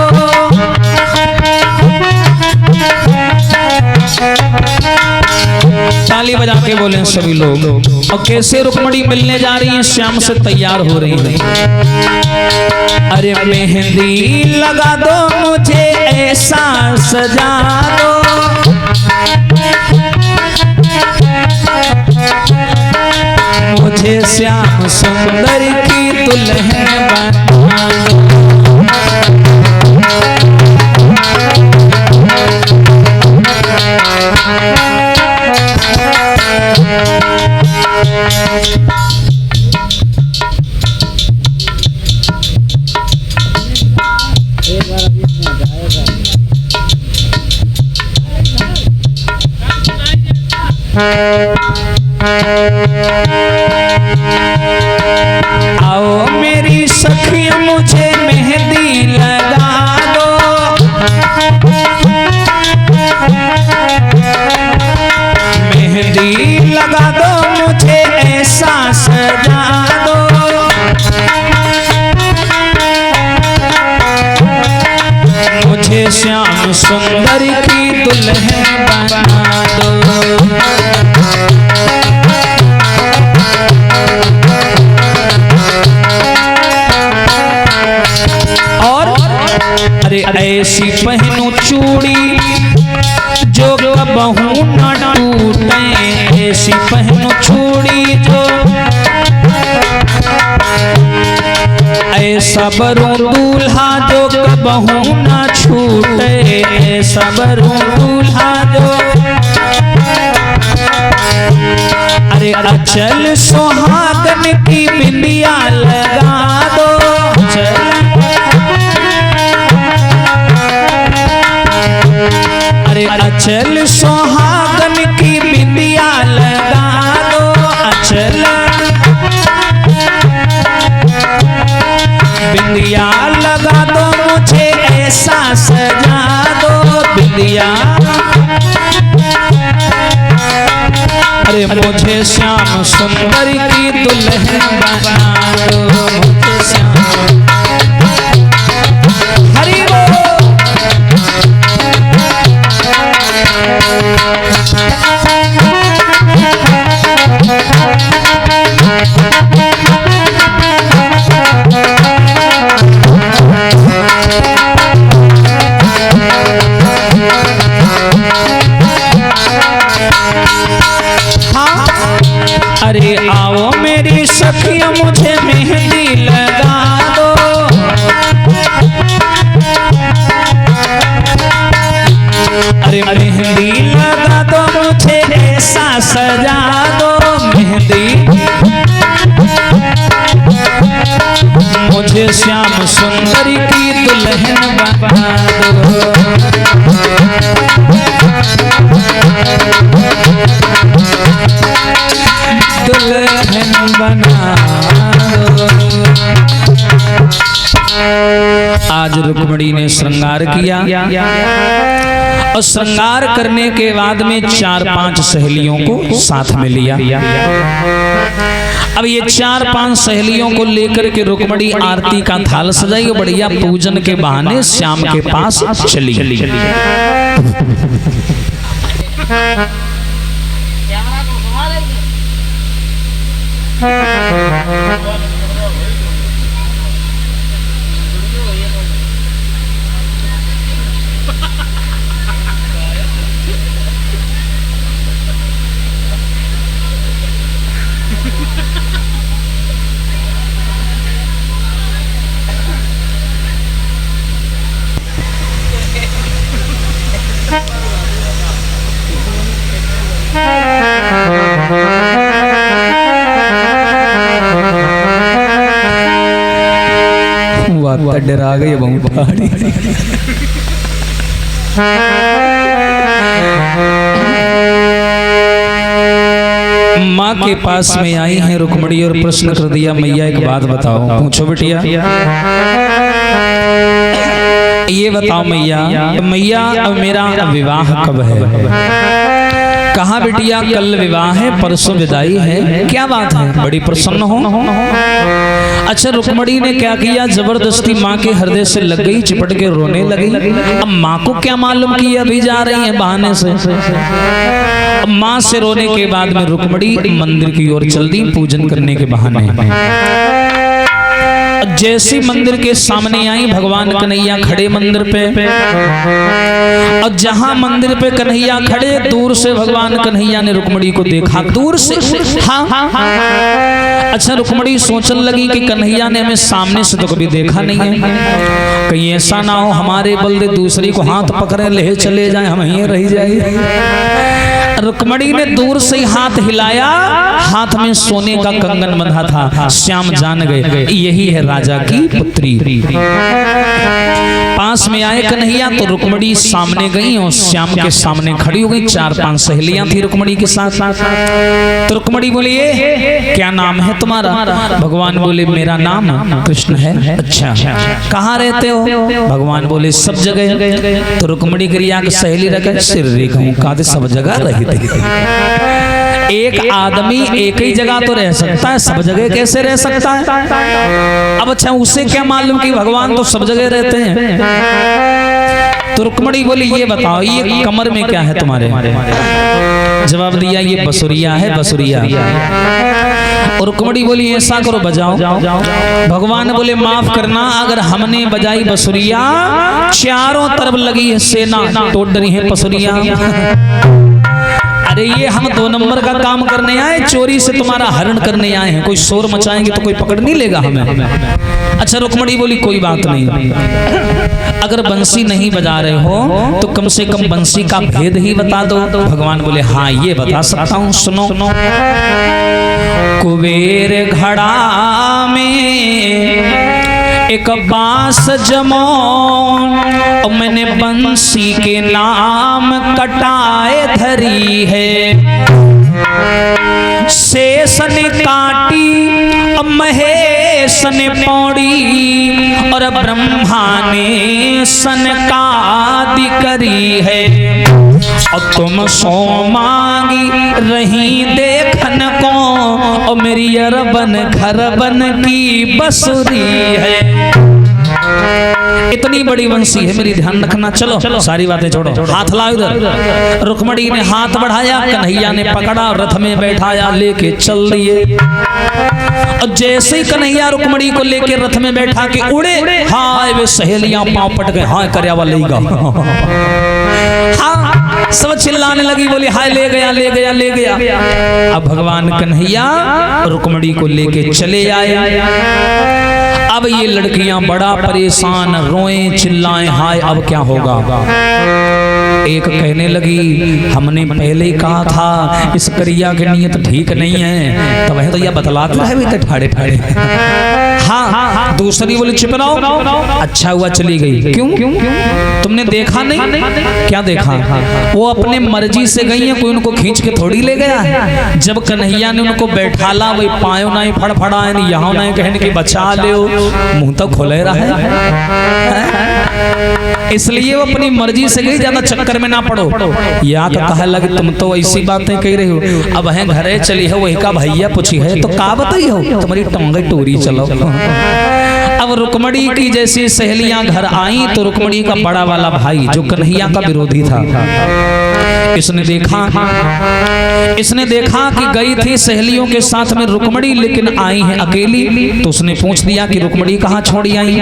ताली बजा के बोले सभी लोग। और कैसे रुक्मणी मिलने जा रही है, श्याम से तैयार हो रही है। अरे मेहंदी लगा दो, मुझे ऐसा सजा दो, मुझे श्याम सुंदर की दुल्हन बना दो। आओ मेरी सखी मुझे मेहंदी लगा दो, मेहंदी लगा दो, मुझे ऐसा सजा दो, मुझे श्याम सुंदर की दुल्हन बना दो। अरे ऐसी पहनू चूड़ी जो कबहू न टूटे, ऐसी पहनू चूड़ी जो ऐसा बरू दूल्हा जो कबहू न छूटे, ऐसा बरू दूल्हा जो। अरे अचल सुहागन की बिंदिया लगा दो, बिंदिया लगा दो मुझे ऐसा सजा दो बिंदिया, अरे मुझे श्याम सुंदर की दुल्हन बना दो, मुझे श्याम हरि बोल। अरे आओ मेरी सखिया मुझे मेहंदी लगा दो, अरे मेहंदी लगा दो मुझे ऐसा सजा दो मेहंदी, मुझे श्याम सुंदरी की दुल्हन बना दो, दुल्हन बना दो। आज रुक्मिणी ने श्रृंगार किया और श्रृंगार करने के बाद में 4-5 सहेलियों को साथ में लिया। अब ये 4-5 सहेलियों को लेकर के रुक्मिणी आरती का थाल सजाई और बढ़िया पूजन के बहाने श्याम के पास चली। डरा गई बहुत पहाड़ी। माँ के पास में आई है रुक्मिणी और प्रश्न कर दिया, मैया एक बात बताओ। पूछो बिटिया। ये बताओ मैया, मैया अब मेरा विवाह कब है? कहा बिटिया कल विवाह है, परसों विदाई है। क्या बात है, बड़ी प्रसन्न हो। अच्छा रुक्मिणी ने क्या किया, जबरदस्ती माँ के हृदय से लग गई, चिपट के रोने लगी। अब माँ को क्या मालूम कि अभी जा रही है बहाने से। अब माँ से रोने के बाद में रुक्मिणी मंदिर की ओर चल दी पूजन करने के बहाने। जैसी मंदिर के सामने आई, भगवान कन्हैया खड़े मंदिर पे, और जहां मंदिर पे कन्हैया खड़े, दूर से भगवान कन्हैया ने रुक्मिणी को देखा, दूर से। हाँ अच्छा रुक्मिणी सोचने लगी कि कन्हैया ने हमें सामने से तो कभी देखा नहीं है, कहीं ऐसा ना हो हमारे बलदे दूसरी को हाथ पकड़े ले चले जाए, हम यहीं रह जाए। रुक्मिणी ने दूर से हाथ हिलाया, हाथ में सोने का कंगन बंधा था। श्याम जान गए यही है राजा की पुत्री। पास में आए कन्हैया तो रुक्मिणी सामने गई और श्याम के सामने खड़ी हो गई। 4-5 सहेलियां थी रुक्मिणी के साथ। तो रुक्मिणी बोली ये क्या नाम है तुम्हारा? भगवान बोले मेरा नाम कृष्ण है। अच्छा कहाँ रहते हो? भगवान बोले सब जगह। तो रुक्मिणी गिरिया की सहेली रखे सिर रेखा का सब जगह रही थी। एक आदमी एक ही जगह तो रह सकता है, सब जगह कैसे रह सकता है? अब अच्छा उसे क्या मालूम कि भगवान तो सब जगह रहते हैं। तो रुक्मिणी बोली ये बताओ ये कमर में क्या है तुम्हारे? जवाब दिया ये बसुरिया है, बसुरिया। और रुक्मिणी बोली ऐसा करो बजाओ। भगवान बोले माफ करना, अगर हमने बजाई बसुरिया, चारों तरफ लगी है सेना, तोड़ डरी है बसुरिया। अरे ये हम 2 नंबर का काम करने आए, चोरी से तुम्हारा हरण करने आए हैं। कोई शोर मचाएंगे तो कोई पकड़ नहीं लेगा हमें। अच्छा रुक्मिणी बोली कोई बात नहीं, अगर बंसी नहीं बजा रहे हो तो कम से कम बंसी का भेद ही बता दो। भगवान बोले हाँ ये बता सकता हूँ, सुनो। कुबेर घड़ा में एक बांस जमो, और मैंने बंसी के नाम कटाए धरी है। शेष ने काटी महेश सन पौड़ी और ब्रह्मा ने सनकादि करी है, और तुम सो मांगी रही देखन को, और मेरी अरबन खरबन की बसुरी है। इतनी बड़ी वंशी है मेरी, ध्यान रखना। चलो सारी बातें छोड़ो, हाथ लाओ इधर। रुक्मणी ने हाथ बढ़ाया, कन्हैया ने पकड़ा, रथ में बैठाया, लेके चल दिए। और जैसे ही कन्हैया रुक्मणी को लेके रथ में बैठा के उड़े, हाय वे सहेलियां पांव पट गए, हाय कर्यावा लेगा। हाँ, सब चिल्लाने लगी, बोली हाय ले गया ले गया ले गया। अब भगवान कन्हैया रुक्मणी को लेके चले आए। अब ये लड़कियां बड़ा परेशान, रोएं चिल्लाएं, हाय अब क्या होगा। एक कहने लगी, हमने पहले ही कहा था इस करिया की नीयत ठीक नहीं है, तो वह तो यह बतलाते रहे ठाड़े ठाड़े। हाँ, दूसरी बोली चुप रहो, अच्छा हुआ चली गई। क्यों? तुमने देखा नहीं? क्या देखा? वो अपने मर्जी से गई है, कोई उनको खींच के थोड़ी ले गया है। जब कन्हैया ने उनको बैठाला, वही पायो नहीं फड़फड़ाए, यहाँ नहीं कहने की बचा ले, मुंह तो खोले रहा है। इसलिए वो अपनी मर्जी से गई, ज्यादा चक्कर में ना पड़ो। या तो कहा लगे तुम तो ऐसी बातें कह रही हो, अब है घरे चली है, वही का भैया पूछी है तो का बताई हो, तुम्हारी टोंगे टोरी चलो। अब रुक्मणी की जैसी सहेलियां घर आई, तो रुक्मणी का बड़ा वाला भाई जो कन्हैया का विरोधी था, इसने देखा कि गई थी सहेलियों के साथ में रुक्मणी, लेकिन आई है अकेली। तो उसने पूछ दिया कि रुक्मणी कहाँ छोड़ी आई।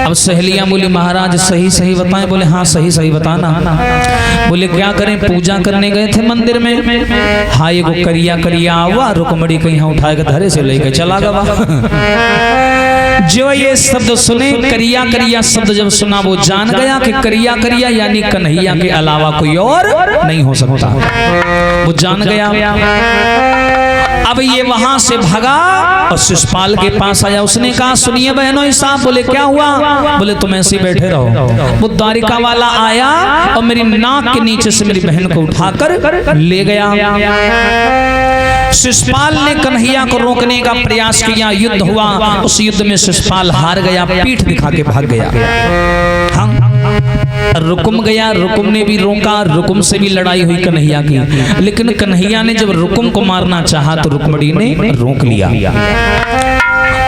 अब सहेलियां बोली महाराज सही सही बताएं। बोले हाँ सही सही बताना। बोले क्या करें, पूजा करने गए थे मंदिर में, हाँ ये करिया करिया हुआ, रुक्मणी को यहाँ उठाए धरे से लेकर चला गया। जो ये शब्द सुने, करिया करिया शब्द जब सुना, वो जान गया कि करिया करिया यानी कन्हैया के अलावा कोई और नहीं हो सकता, वो जान गया। अब ये वहां से भागा और शिषपाल के पास आया। उसने कहा सुनिए बहनों साहब। बोले क्या हुआ? बोले तुम ऐसे बैठे रहो। वो द्वारिका वाला आया और मेरी नाक के नीचे से मेरी बहन को उठाकर ले गया। शिषपाल ने कन्हैया को रोकने का प्रयास किया, युद्ध हुआ, उस युद्ध में शिषपाल हार गया, पीठ दिखा के भाग गया। रुकुम गया, रुकुम ने भी रोका, रुकुम से भी लड़ाई हुई कन्हैया की, लेकिन कन्हैया ने जब रुकुम को मारना चाहा तो रुक्मणी ने रोक लिया।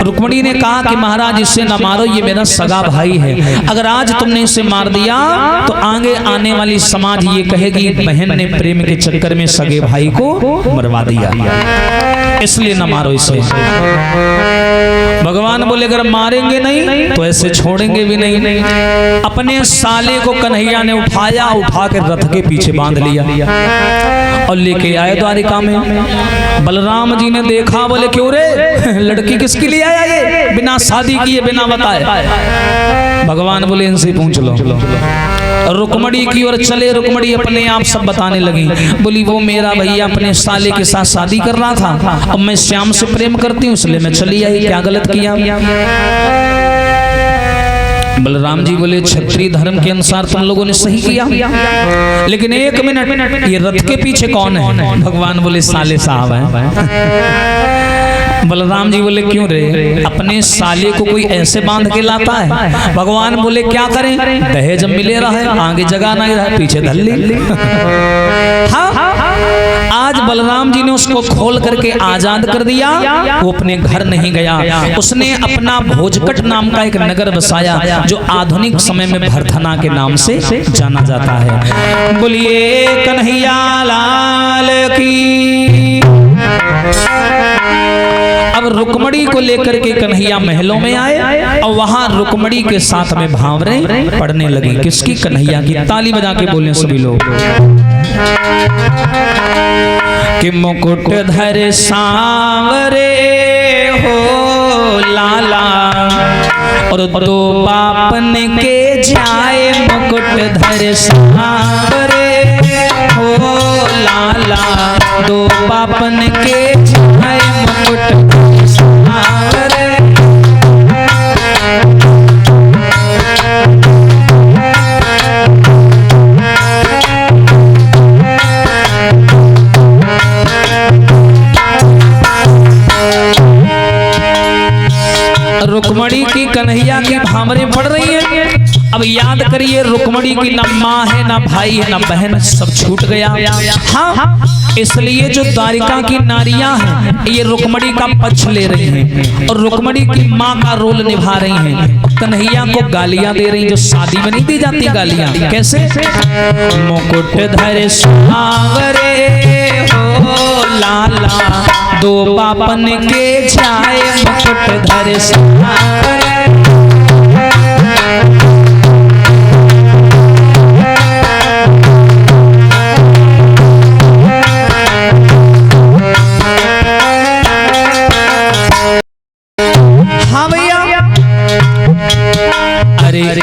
रुक्मणी ने कहा कि महाराज इससे न मारो, ये मेरा सगा भाई है, अगर आज तुमने इसे मार दिया तो आगे आने वाली समाज ये कहेगी बहन ने प्रेम के चक्कर में सगे भाई को मरवा दिया, इसलिए न मारो इसे। भगवान बोले अगर मारेंगे नहीं तो ऐसे छोड़ेंगे भी नहीं। अपने साले को कन्हैया ने उठाया, उठा के रथ के पीछे बांध लिया और लेके आए द्वारिका में। बलराम जी ने देखा, बोले क्यों रे, लड़की किसके लिए आया ये, बिना शादी किए बिना बताए। भगवान बोले इनसे पूछ लो। रुक्मणी की ओर चले, रुक्मणी अपने आप सब बताने लगी। बोली वो मेरा भैया अपने साले के साथ शादी कर रहा था, अब मैं श्याम से प्रेम करती हूँ इसलिए मैं चली आई, क्या गलत किया। बलराम जी बोले क्षत्रिय धर्म के अनुसार तुम लोगों ने सही किया, लेकिन एक मिनट, ये रथ के पीछे कौन है? भगवान बोले साले साहब है। बलराम जी बोले क्यों रे, अपने साले को कोई ऐसे बांध के लाता है? भगवान बोले क्या करें, दहेज मिले रहा है, आगे जगह नहीं रहा, पीछे धल्ली। हाँ, आज बलराम जी ने उसको खोल करके आजाद कर दिया। वो अपने घर नहीं गया, उसने अपना भोजकट नाम का एक नगर बसाया जो आधुनिक समय में भरथना के नाम से जाना जाता है। बोलिए कन्हैया लाल की। अब रुक्मणी को लेकर के कन्हैया महलों में आए और वहां रुक्मणी के साथ में भांवरें पड़ने लगी। किसकी? कन्हैया की। ताली बजा के बोले सभी लोग कि मुकुट धर सांवरे हो लाला और दो बापन के जाए, मुकुट धर सांवरे हो लाला दो बापन के जाए, मुकुट धर सांवरे। रुक्मणी की कन्हैया की भामरें पड़ रही हैं। अब याद करिए, रुक्मणी की ना माँ है, ना भाई है, ना बहन, सब छूट गया। हाँ, इसलिए जो द्वारिका की नारियां हैं ये रुक्मणी का पक्ष ले रही हैं और रुक्मणी की माँ का रोल निभा रही हैं। कन्हैया को गालियां दे रही, जो शादी में नहीं दी जाती गालियां। कैसे? मुकुट धर सांवरे हो लाला, दो बापन के जाए मुकुट धर सांवरे।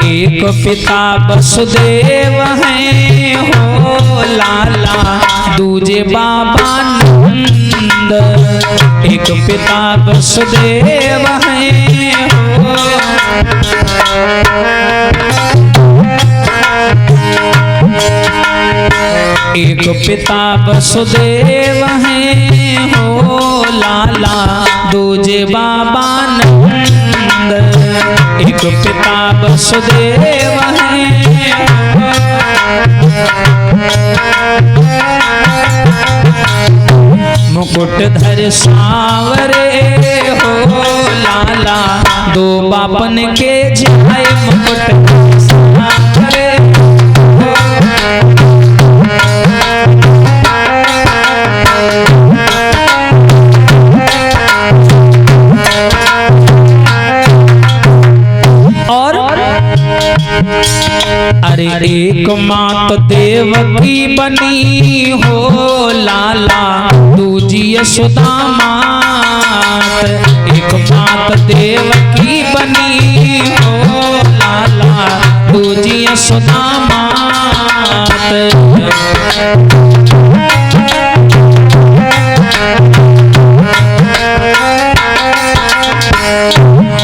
एक पिता वसुदेव हैं हो लाला, दूजे बाबा नंद। एक पिता वसुदेव हैं हो, एक पिता वसुदेव हैं हो लाला, दूजे बाबा नंद। एक पिता वसुदेव हैं, मुकुट धर सांवरे हो लाला, दो बापन के जाए मुकुट सांवरे। अरे एक मात देवकी बनी हो लाला, दूजी यशोदा मात। एक मात देवकी बनी हो लाला, दूजी यशोदा मात।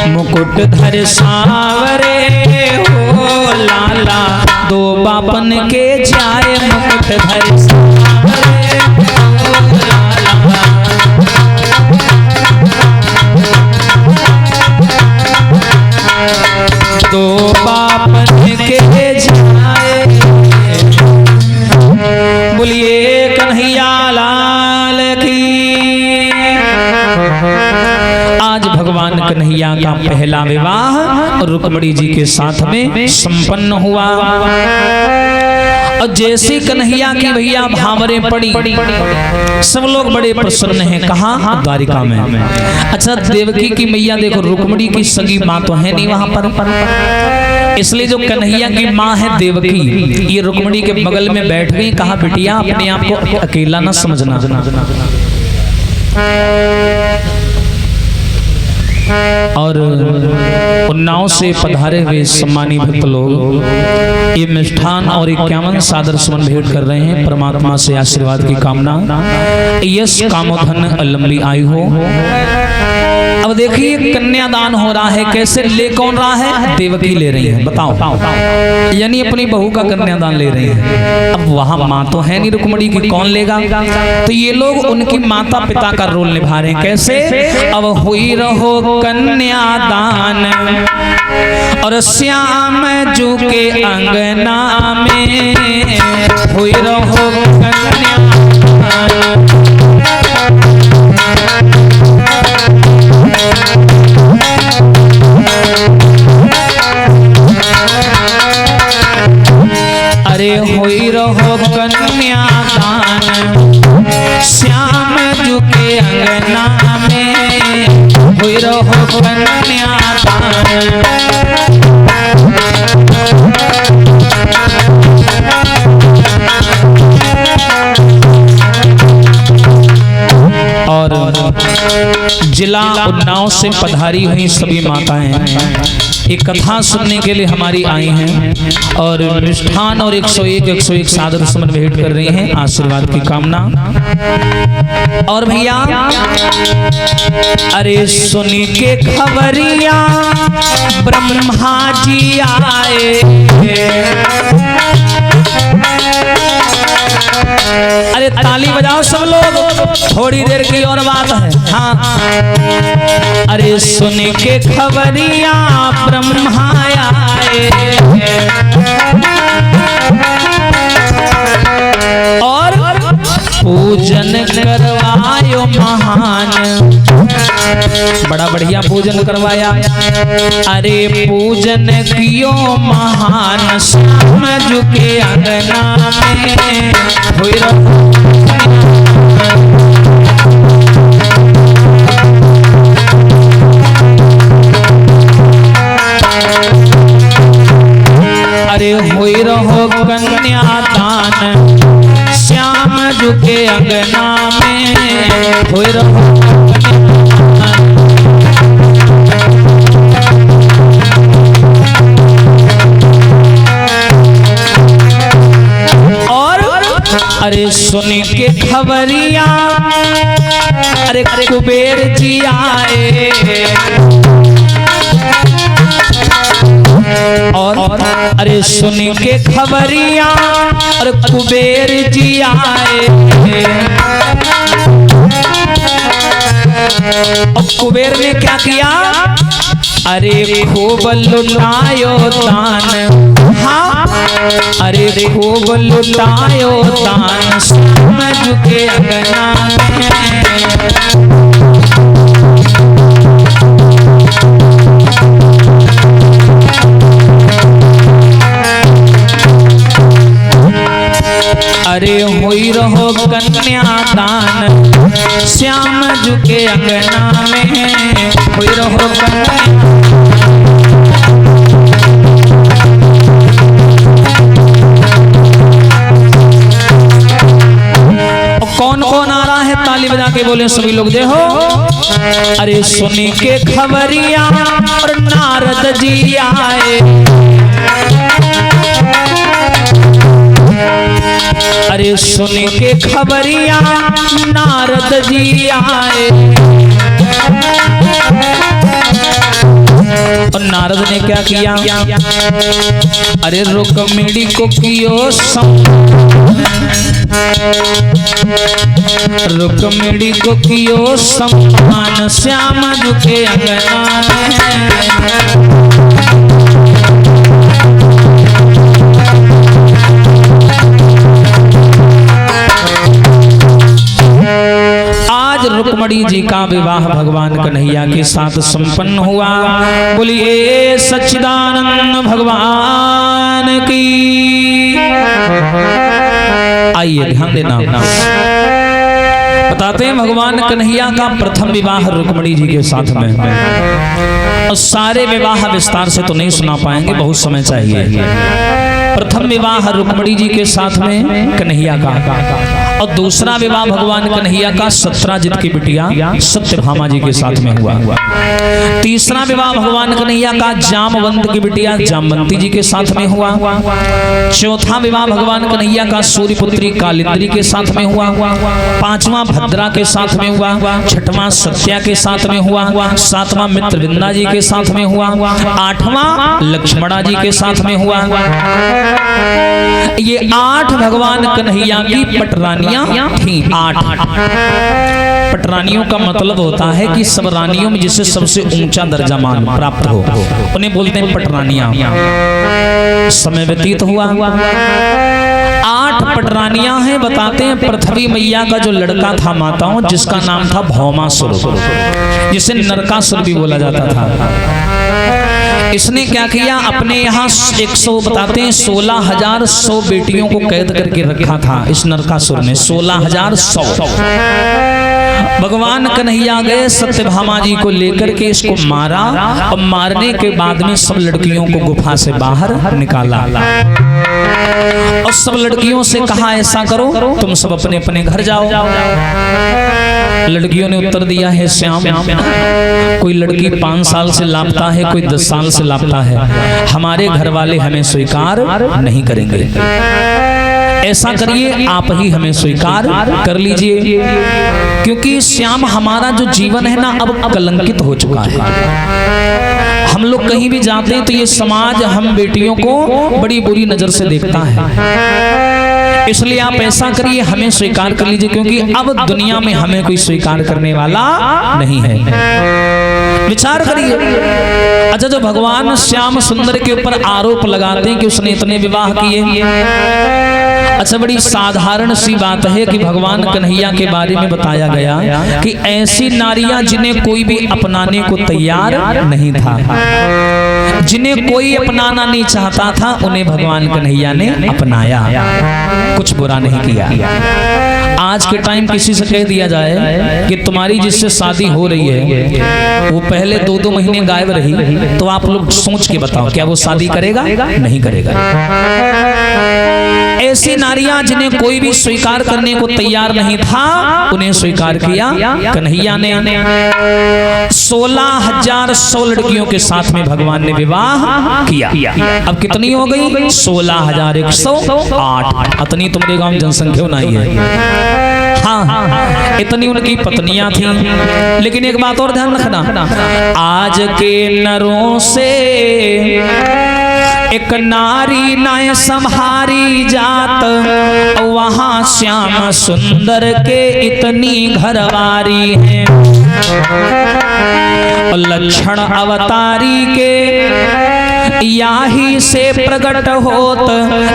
मुकुट धर सांवरे हो लाला, दो बापन के जाए मुकुट धर सांवरे हो लाला। दो बापन के जाए, बोलिए कन्हैया लाल की। आज भगवान कन्हैया का पहला विवाह रुक्मणी जी के साथ में संपन्न हुआ। और जैसे कन्हैया की भैया भामरें पड़ी, सब लोग बड़े प्रसन्न हैं। कहाँ? द्वारिका में। अच्छा, देवकी की मैया देखो, रुक्मणी की सगी माँ तो है नहीं वहां पर, इसलिए जो कन्हैया की माँ है देवकी, ये रुक्मणी के बगल में बैठ गई। कहा, बिटिया अपने आप को अकेला न समझना। और उन्नाव से पधारे हुए सम्मानी भक्त लोग ये मिष्ठान और 51 सादर सुमन भेंट कर रहे हैं। परमात्मा से आशीर्वाद की कामना, यश कामोधन लंबी आयु हो। अब देखिए, कन्यादान हो रहा है। कैसे? ले कौन रहा है? देवकी ले रही है। बताओ, यानी अपनी बहू का कन्यादान ले रही है। अब वहां माँ तो है नहीं रुक्मणी की, कौन लेगा? तो ये लोग उनकी माता पिता का रोल निभा रहे हैं। कैसे? अब हुई रहो कन्यादान और श्याम जू के अंगना में, हुई रहो कन्यादान। अरे हुई रहो कन्यादान, श्याम जू के अंगना में, हुई रहो कन्यादान। और जिला उन्नाव से पधारी हुई सभी माताएं एक कथा सुनने के लिए हमारी आई हैं और मिष्ठान और 101 सादर सुमन भेंट कर रही हैं, आशीर्वाद की कामना। और भैया, अरे सुनी के खबरिया ब्रह्मा जी आए, अरे ताली बजाओ सब लोग। थोड़ी देर की और बात है। हाँ, अरे सुन के खबरिया ब्रह्मा आए और पूजन करवायो महान, बड़ा बढ़िया पूजन करवाया। अरे पूजन कियो महान, श्याम झुके अंगना में हुई अरे हुई रहो कन्यादान, श्याम झुके अंगना में हुई रहो अरे सुन के खबरिया अरे कुबेर जी आए और अरे सुन के खबरिया अरे कुबेर जी आए और कुबेर ने क्या किया? अरे खूब लुटायो दान, हाँ अरे खूब लुटायो दान, श्याम झुके अंगना में। अरे हुई रहो कन्यादान, श्याम झुके अंगना में हुई रहो कन्या। कौन कौन आ रहा है? ताली बजा के बोले सभी लोग दे हो। अरे सुन के खबरिया और नारद जी आए, अरे सुन के खबरिया नारद जी आए और नारद ने क्या किया? अरे रुक्मिणी को कियो रुक्मिणी को कियो सम्मान, श्याम झुके अंगना में। रुक्मिणी जी का विवाह भगवान कन्हैया के साथ संपन्न हुआ। बोलिए सच्चिदानंद भगवान की। आइए ध्यान देना, बताते हैं भगवान कन्हैया का प्रथम विवाह रुक्मिणी जी के साथ में। और सारे विवाह विस्तार से तो नहीं सुना पाएंगे, बहुत समय चाहिए। प्रथम विवाह रुक्मिणी जी के साथ में कन्हैया का, और दूसरा विवाह भगवान कन्हैया का सत्राजित की बिटिया सत्यभामा जी के साथ में हुआ। तीसरा विवाह भगवान कन्हैया का जामवंत की बिटिया जामवंती जी के साथ में हुआ। चौथा विवाह भगवान कन्हैया का सूर्यपुत्री कालिंदी के साथ में हुआ। पांचवा भद्रा के साथ में हुआ। छठवां सत्या के साथ में हुआ। सातवां मित्रविंदा जी के साथ में हुआ। आठवां लक्ष्मणा जी के साथ में हुआ। ये 8 भगवान कन्हैया की पटरानियां थी। 8 पटरानियों का मतलब होता है कि सब रानियों में जिसे सबसे ऊंचा दर्जा मान प्राप्त हो उन्हें बोलते हैं पटरानियां। समय व्यतीत हुआ, 8 पटरानियां हैं। बताते हैं पृथ्वी मैया का जो लड़का था माताओं, जिसका नाम था भौमासुर, जिसे नरकासुर भी बोला जाता था। इसने क्या किया? अपने यहाँ 100 बताते हैं 16,100 बेटियों को कैद करके रखा था इस नरकासुर ने। 16,100। भगवान कन्हैया गए सत्यभामा जी को लेकर के इसको मारा, और मारने के बाद में सब लड़कियों को गुफा से बाहर निकाला और सब लड़कियों से कहा ऐसा करो तुम सब अपने अपने घर जाओ। लड़कियों ने उत्तर दिया है श्याम, कोई लड़की 5 साल से लापता है, कोई 10 साल से लापता है, हमारे घर वाले हमें स्वीकार नहीं करेंगे। ऐसा करिए आप ही हमें स्वीकार कर लीजिए, क्योंकि श्याम हमारा जो जीवन है ना अब कलंकित हो चुका है। हम लोग कहीं भी जाते हैं तो ये समाज हम बेटियों को बड़ी बुरी नजर से देखता है। इसलिए आप ऐसा करिए, हमें स्वीकार कर लीजिए, क्योंकि अब दुनिया में हमें कोई स्वीकार करने वाला नहीं है। विचार करिए। अच्छा, जो भगवान श्याम सुंदर के ऊपर आरोप लगाते हैं कि उसने इतने विवाह किए, अच्छा बड़ी साधारण सी बात है कि भगवान कन्हैया के बारे में बताया गया कि ऐसी नारियां जिन्हें कोई भी अपनाने को तैयार नहीं था, जिन्हें कोई अपनाना नहीं चाहता था, उन्हें भगवान कन्हैया ने अपनाया, कुछ बुरा नहीं किया। आज के टाइम किसी से कह दिया जाए कि तुम्हारी जिससे शादी हो रही है वो पहले 2-2 महीने गायब रही, तो आप लोग सोच के बताओ क्या वो शादी करेगा? नहीं करेगा। ऐसी नारियां जिन्हें कोई भी स्वीकार करने को तैयार नहीं था, उन्हें स्वीकार किया कन्हैया ने। 16,100 लड़कियों के साथ में भगवान ने विवाह किया। अब कितनी हो गई? 16,108। इतनी तुम्हारे गांव जनसंख्या नहीं है। हाँ, इतनी उनकी पत्नियां थीं। लेकिन एक बात और ध्यान रखना, आज के नरों से एक नारी न संहारी जात, वहां श्याम सुंदर के इतनी घरवारी है। लक्षण अवतारी के याही से प्रकट होत,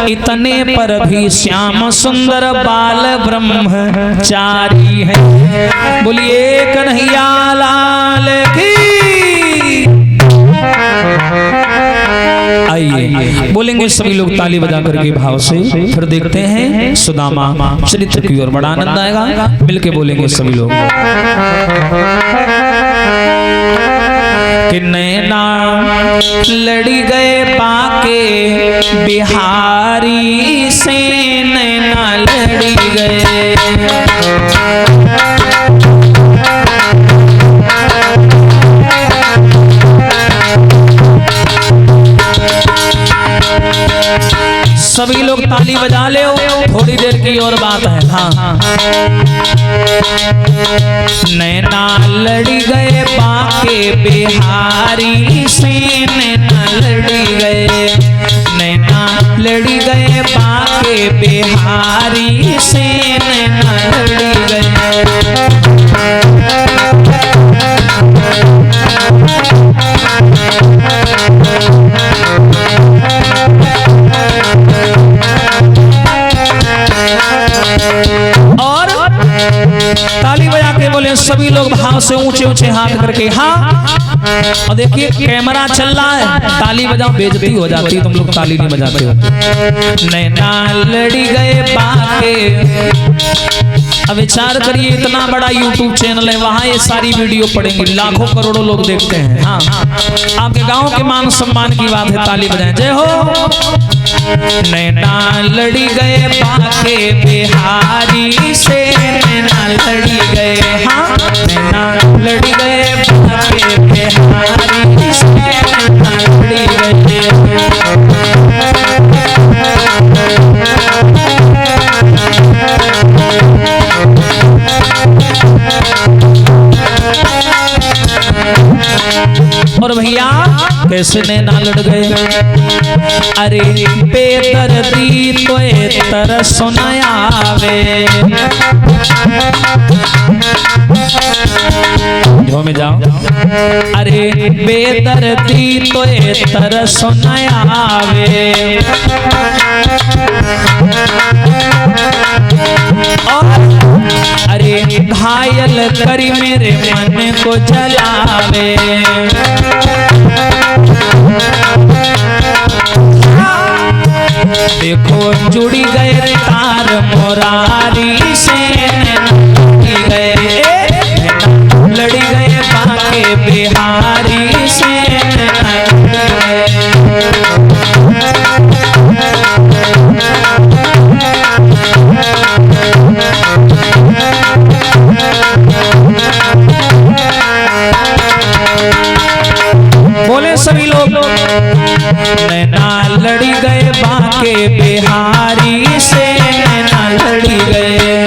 इतने पर भी श्याम सुंदर बाल ब्रह्मचारी है। बोलिए कन्हैया लाल की। आइए बोलेंगे सभी लोग ताली बजा करके भाव से। फिर देखते हैं सुदामा चरित्र की ओर, बड़ा आनंद आएगा। मिलके बोलेंगे सभी लोग। कि नैना लड़ी गए पाके बिहारी से, नैना लड़ी गए। सभी लोग ताली बजा ले, थोड़ी देर की और बात है। हाँ, नैना लड़ी गए बाके बिहारी से, नैना लड़ी गए, नैना लड़ी गए बाके बिहारी से, नैना लड़ी गए। और ताली बजा के बोले सभी लोग भाव से, ऊंचे ऊंचे हाथ करके। हाँ, और देखिए कैमरा चल रहा है, ताली बजाओ, बेइज्जती हो जाती, तुम लोग ताली नहीं बजाते हो। नैना लड़ी गए बाके। अब विचार करिए, इतना बड़ा YouTube चैनल है, वहां ये सारी वीडियो पड़ेंगी, लाखों करोड़ों लोग देखते हैं। हाँ, आपके गांव के मान सम्मान की बात है, ताली बजाएं, जय हो। नैना लड़ी गए बाके बिहारी से, नैना लड़ी गए। हाँ, नैना लड़ी गए बाके बिहारी से, नैना लड़ी गए। और भैया कैसे नैना लड़ गए? अरे बेदर्दी तो तर सुनायावे। जो में जाओ। अरे बेदर्दी तो तर सुनायावे। अरे घायल करी मेरे मन को जलावे। देखो जुड़ी गए तार मोरारी से, लड़ी गए बाके बिहारी से। बोले सभी लोग। नैना लड़ी गए बाके बिहारी से, नैना लड़ी गए,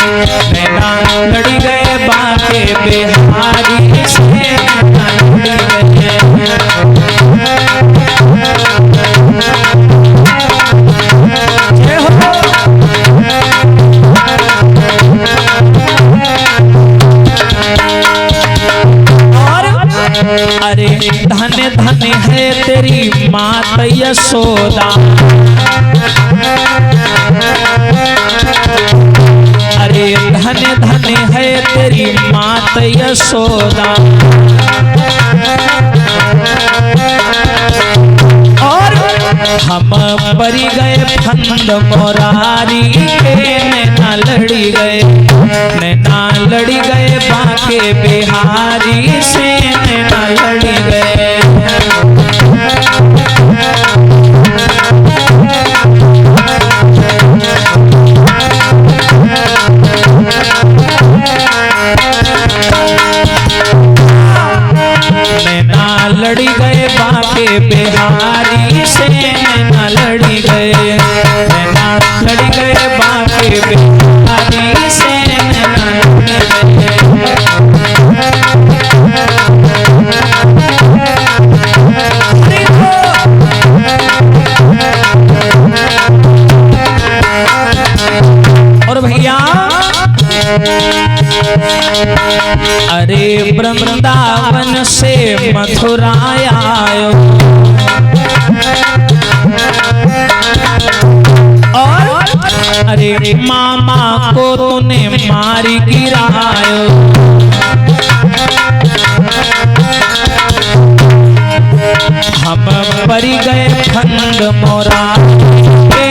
नैना लड़ी गए बाके बिहारी से, नैना लड़ी गए। जय हो। धन है तेरी मात यशोदा, अरे धन धन है तेरी मात यशोदा। और हम परी गए फंद मोरारी के, नैना लड़ी गए, नैना लड़ी गए बाके बिहारी से, नैना लड़ी गए। नैना लड़ी गए बाके बिहारी से, नैना लड़ी गए, नैना लड़ी गए बाके बिहारी से, नैना लड़ी गए। और भैया अरे वृंदावन से मथुरा आयो, और अरे मामा को तूने मारी गिरायो। हम परी गए फंद मोरा के,